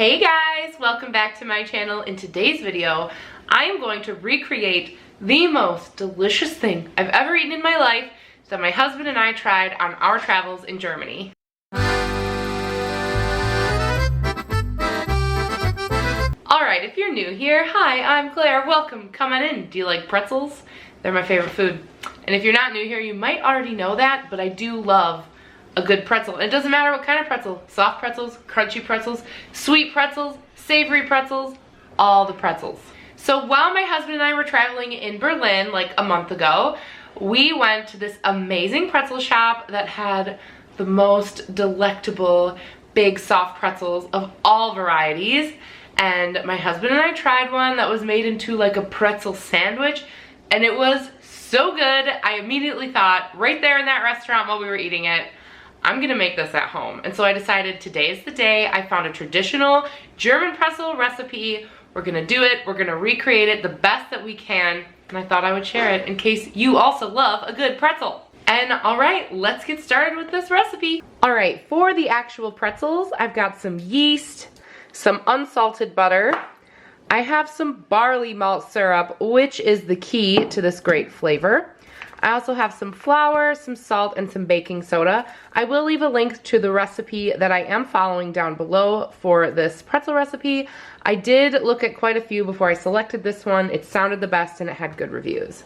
Hey guys, welcome back to my channel. In today's video, I am going to recreate the most delicious thing I've ever eaten in my life that my husband and I tried on our travels in Germany. Alright, if you're new here, hi, I'm Claire. Welcome, come on in. Do you like pretzels? They're my favorite food. And if you're not new here, you might already know that, but I do love a good pretzel. And it doesn't matter what kind of pretzel. Soft pretzels, crunchy pretzels, sweet pretzels, savory pretzels, all the pretzels. So while my husband and I were traveling in Berlin like a month ago, we went to this amazing pretzel shop that had the most delectable big soft pretzels of all varieties. And my husband and I tried one that was made into like a pretzel sandwich, and it was so good. I immediately thought right there in that restaurant while we were eating it, I'm gonna make this at home. And so I decided today is the day. I found a traditional German pretzel recipe. We're gonna do it, we're gonna recreate it the best that we can, and I thought I would share it in case you also love a good pretzel. And all right, let's get started with this recipe. All right, for the actual pretzels, I've got some yeast, some unsalted butter. I have some barley malt syrup, which is the key to this great flavor. I also have some flour, some salt, and some baking soda. I will leave a link to the recipe that I am following down below for this pretzel recipe. I did look at quite a few before I selected this one. It sounded the best and it had good reviews.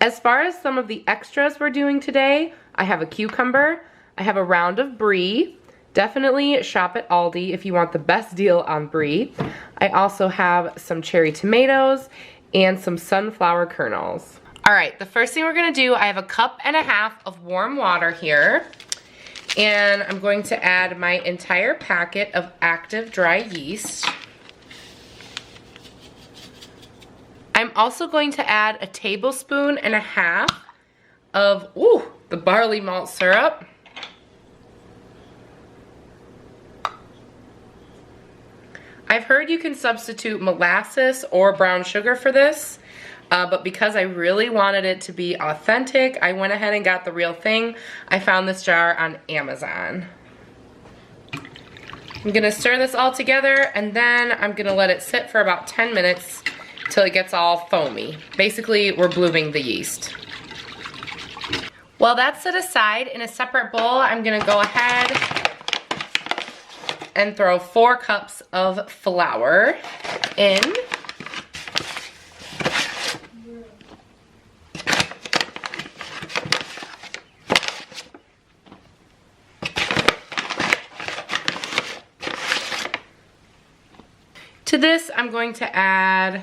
As far as some of the extras we're doing today, I have a cucumber, I have a round of brie. Definitely shop at Aldi if you want the best deal on brie. I also have some cherry tomatoes and some sunflower kernels. All right, the first thing we're gonna do, I have 1.5 cups of warm water here, and I'm going to add my entire packet of active dry yeast. I'm also going to add 1.5 tablespoons of, the barley malt syrup. I've heard you can substitute molasses or brown sugar for this. But because I really wanted it to be authentic, I went ahead and got the real thing. I found this jar on Amazon. I'm gonna stir this all together, and then I'm gonna let it sit for about 10 minutes till it gets all foamy. Basically, we're blooming the yeast. While that's set aside in a separate bowl, I'm gonna go ahead and throw 4 cups of flour in. To this, I'm going to add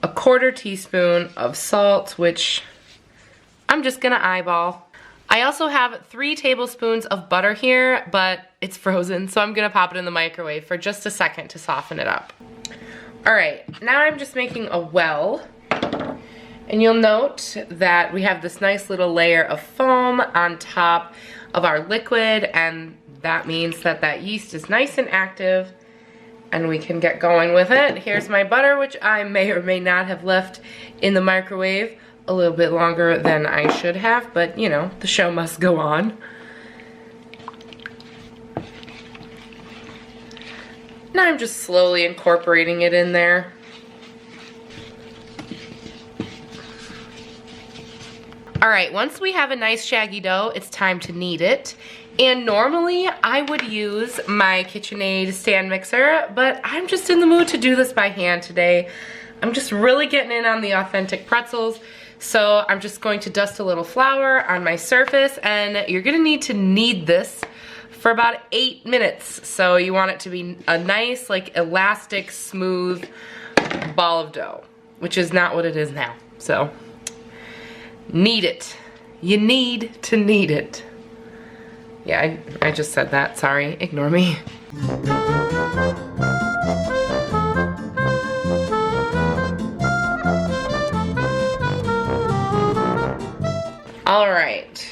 1/4 teaspoon of salt, which I'm just gonna eyeball. I also have 3 tablespoons of butter here, but it's frozen, so I'm gonna pop it in the microwave for just a second to soften it up. All right, now I'm just making a well, and you'll note that we have this nice little layer of foam on top of our liquid, and that means that that yeast is nice and active, and we can get going with it. Here's my butter, which I may or may not have left in the microwave a little bit longer than I should have, but you know, the show must go on. Now I'm just slowly incorporating it in there. All right, once we have a nice shaggy dough, it's time to knead it. And normally I would use my KitchenAid stand mixer, but I'm just in the mood to do this by hand today. I'm just really getting in on the authentic pretzels. So I'm just going to dust a little flour on my surface, and you're gonna need to knead this for about 8 minutes. So you want it to be a nice, like elastic, smooth ball of dough, which is not what it is now. So knead it. You need to knead it. Yeah, I just said that, sorry, ignore me. All right,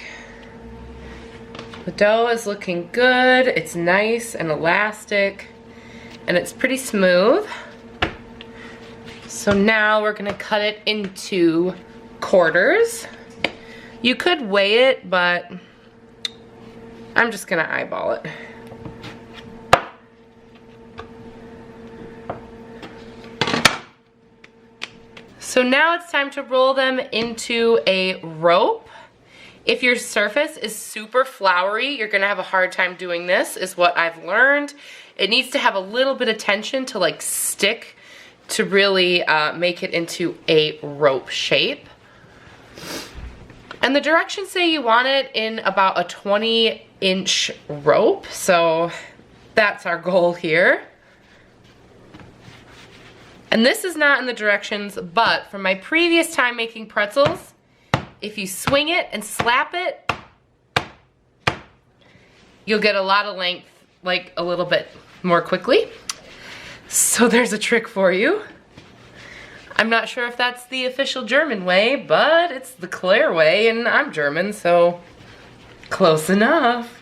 the dough is looking good. It's nice and elastic, and it's pretty smooth. So now we're gonna cut it into quarters. You could weigh it, but I'm just gonna eyeball it. So now it's time to roll them into a rope. If your surface is super floury, you're gonna have a hard time doing this, is what I've learned. It needs to have a little bit of tension to like stick to really make it into a rope shape. And the directions say you want it in about a 20-inch rope, so that's our goal here. And this is not in the directions, but from my previous time making pretzels, if you swing it and slap it, you'll get a lot of length, like a little bit more quickly. So there's a trick for you. I'm not sure if that's the official German way, but it's the Claire way, and I'm German, so close enough.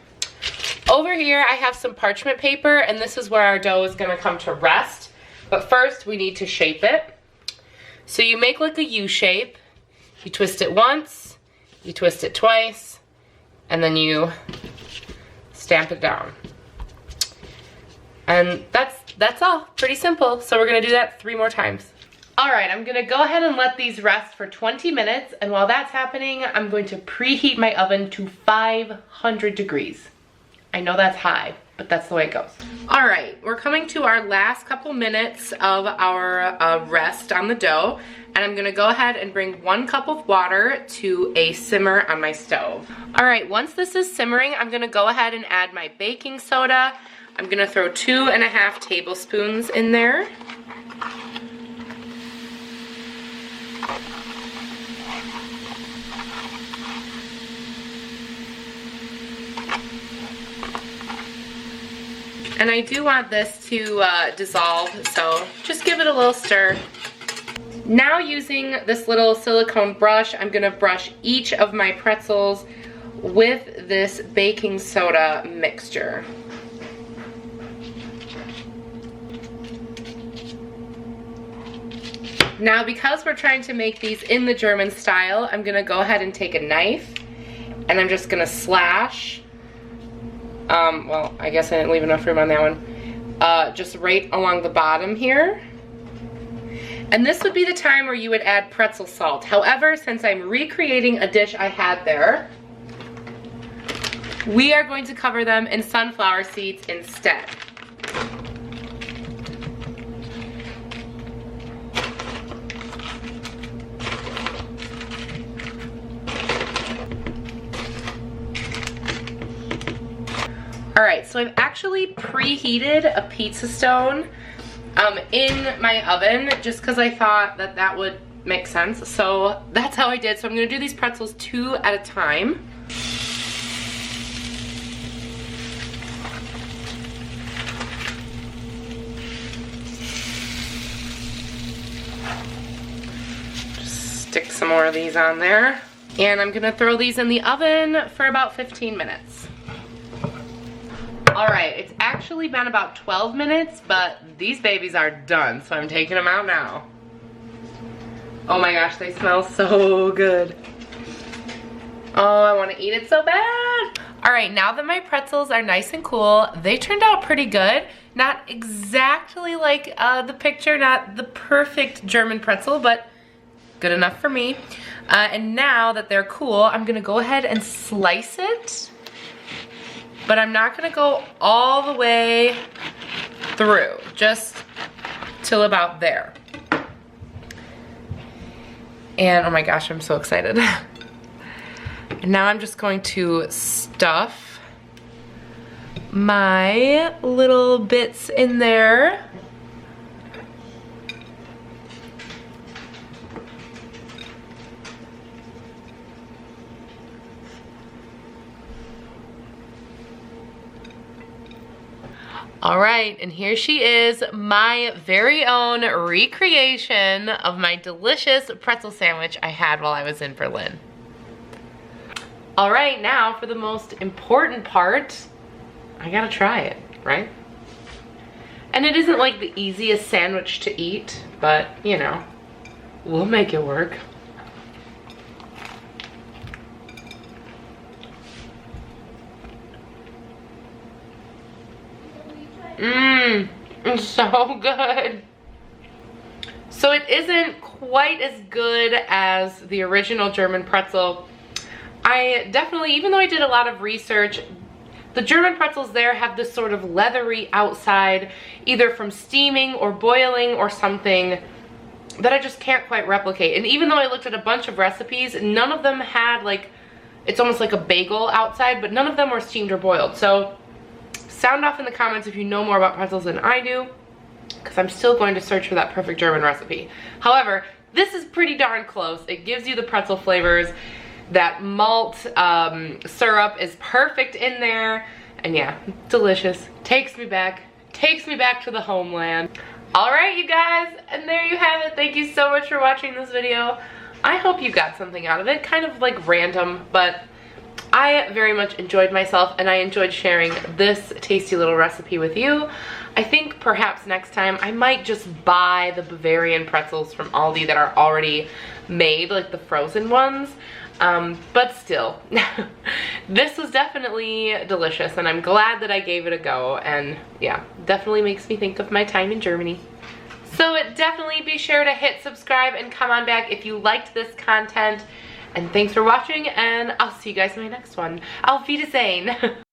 Over here, I have some parchment paper, and this is where our dough is gonna come to rest. But first, we need to shape it. So you make like a U shape. You twist it once, you twist it twice, and then you stamp it down. And that's all, pretty simple. So we're gonna do that 3 more times. All right, I'm gonna go ahead and let these rest for 20 minutes, and while that's happening, I'm going to preheat my oven to 500 degrees. I know that's high, but that's the way it goes. All right, we're coming to our last couple minutes of our rest on the dough, and I'm gonna go ahead and bring 1 cup of water to a simmer on my stove. All right, once this is simmering, I'm gonna go ahead and add my baking soda. I'm gonna throw 2.5 tablespoons in there. And I do want this to dissolve, so just give it a little stir. Now using this little silicone brush, I'm gonna brush each of my pretzels with this baking soda mixture. Now because we're trying to make these in the German style, I'm gonna go ahead and take a knife and I'm just gonna slash. Well, I guess I didn't leave enough room on that one. Just right along the bottom here. And this would be the time where you would add pretzel salt. However, since I'm recreating a dish I had there, we are going to cover them in sunflower seeds instead. All right, so I've actually preheated a pizza stone in my oven just because I thought that that would make sense. So that's how I did. So I'm gonna do these pretzels 2 at a time. Just stick some more of these on there. And I'm gonna throw these in the oven for about 15 minutes. All right, it's actually been about 12 minutes, but these babies are done, so I'm taking them out now. Oh my gosh, they smell so good. Oh, I wanna eat it so bad. All right, now that my pretzels are nice and cool, they turned out pretty good. Not exactly like the picture, not the perfect German pretzel, but good enough for me. And now that they're cool, I'm gonna go ahead and slice it. But I'm not gonna go all the way through, just till about there. And oh my gosh, I'm so excited. And now I'm just going to stuff my little bits in there. All right, and here she is, my very own recreation of my delicious pretzel sandwich I had while I was in Berlin. All right, now for the most important part, I gotta try it, right? And it isn't like the easiest sandwich to eat, but you know, we'll make it work. Mmm, it's so good. So it isn't quite as good as the original German pretzel. I definitely, even though I did a lot of research, the German pretzels there have this sort of leathery outside, either from steaming or boiling or something that I just can't quite replicate. And even though I looked at a bunch of recipes, none of them had like, it's almost like a bagel outside, but none of them were steamed or boiled. So sound off in the comments if you know more about pretzels than I do, because I'm still going to search for that perfect German recipe. However, this is pretty darn close. It gives you the pretzel flavors. That malt syrup is perfect in there. And yeah, delicious. Takes me back to the homeland. All right, you guys, and there you have it. Thank you so much for watching this video. I hope you got something out of it. Kind of like random, but I very much enjoyed myself, and I enjoyed sharing this tasty little recipe with you. I think perhaps next time I might just buy the Bavarian pretzels from Aldi that are already made, like the frozen ones. But still, this was definitely delicious, and I'm glad that I gave it a go, and yeah, definitely makes me think of my time in Germany. So definitely be sure to hit subscribe and come on back if you liked this content, and thanks for watching, and I'll see you guys in my next one. Auf Wiedersehen!